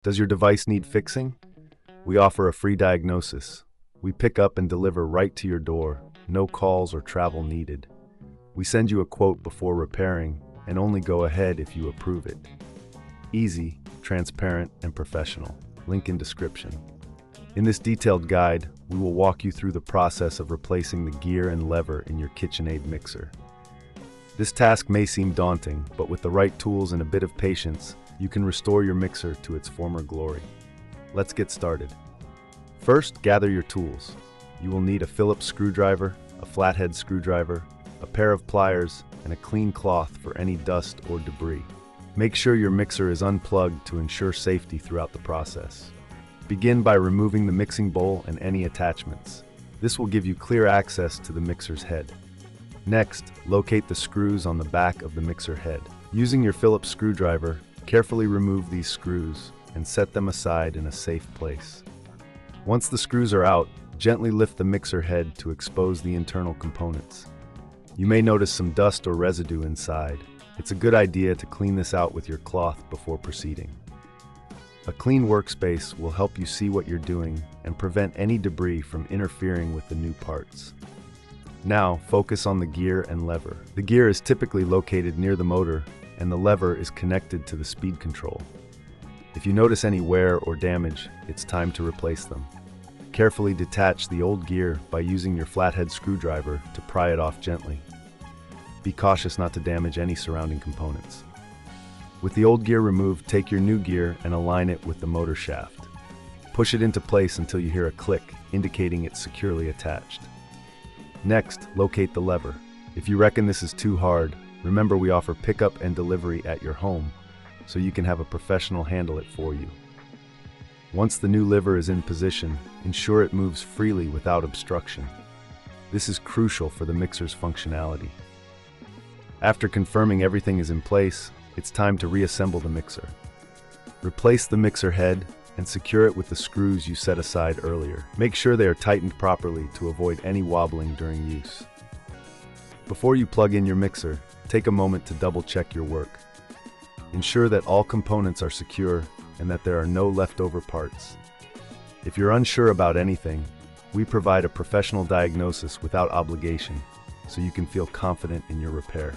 Does your device need fixing? We offer a free diagnosis. We pick up and deliver right to your door, no calls or travel needed. We send you a quote before repairing and only go ahead if you approve it. Easy, transparent, and professional. Link in description. In this detailed guide, we will walk you through the process of replacing the gear and lever in your KitchenAid mixer. This task may seem daunting, but with the right tools and a bit of patience, you can restore your mixer to its former glory. Let's get started. First, gather your tools. You will need a Phillips screwdriver, a flathead screwdriver, a pair of pliers, and a clean cloth for any dust or debris. Make sure your mixer is unplugged to ensure safety throughout the process. Begin by removing the mixing bowl and any attachments. This will give you clear access to the mixer's head. Next, locate the screws on the back of the mixer head. Using your Phillips screwdriver, carefully remove these screws and set them aside in a safe place. Once the screws are out, gently lift the mixer head to expose the internal components. You may notice some dust or residue inside. It's a good idea to clean this out with your cloth before proceeding. A clean workspace will help you see what you're doing and prevent any debris from interfering with the new parts. Now, focus on the gear and lever. The gear is typically located near the motor, and the lever is connected to the speed control. If you notice any wear or damage, it's time to replace them. Carefully detach the old gear by using your flathead screwdriver to pry it off gently. Be cautious not to damage any surrounding components. With the old gear removed, take your new gear and align it with the motor shaft. Push it into place until you hear a click, indicating it's securely attached. Next, locate the lever. If you reckon this is too hard, remember we offer pickup and delivery at your home, so you can have a professional handle it for you. Once the new lever is in position, ensure it moves freely without obstruction. This is crucial for the mixer's functionality. After confirming everything is in place, it's time to reassemble the mixer. Replace the mixer head and secure it with the screws you set aside earlier. Make sure they are tightened properly to avoid any wobbling during use. Before you plug in your mixer, take a moment to double-check your work. Ensure that all components are secure and that there are no leftover parts. If you're unsure about anything, we provide a professional diagnosis without obligation, so you can feel confident in your repair.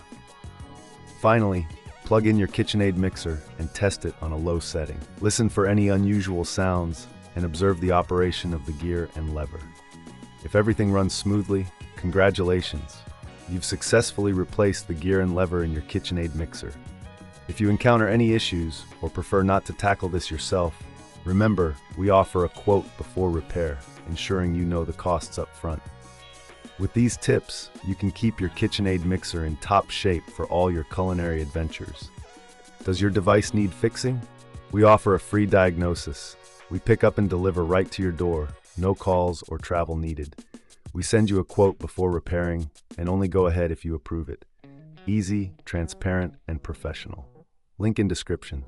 Finally, plug in your KitchenAid mixer and test it on a low setting. Listen for any unusual sounds and observe the operation of the gear and lever. If everything runs smoothly, congratulations! You've successfully replaced the gear and lever in your KitchenAid mixer. If you encounter any issues or prefer not to tackle this yourself, remember we offer a quote before repair, ensuring you know the costs up front. With these tips, you can keep your KitchenAid mixer in top shape for all your culinary adventures. Does your device need fixing? We offer a free diagnosis. We pick up and deliver right to your door, no calls or travel needed. We send you a quote before repairing and only go ahead if you approve it. Easy, transparent, and professional. Link in description.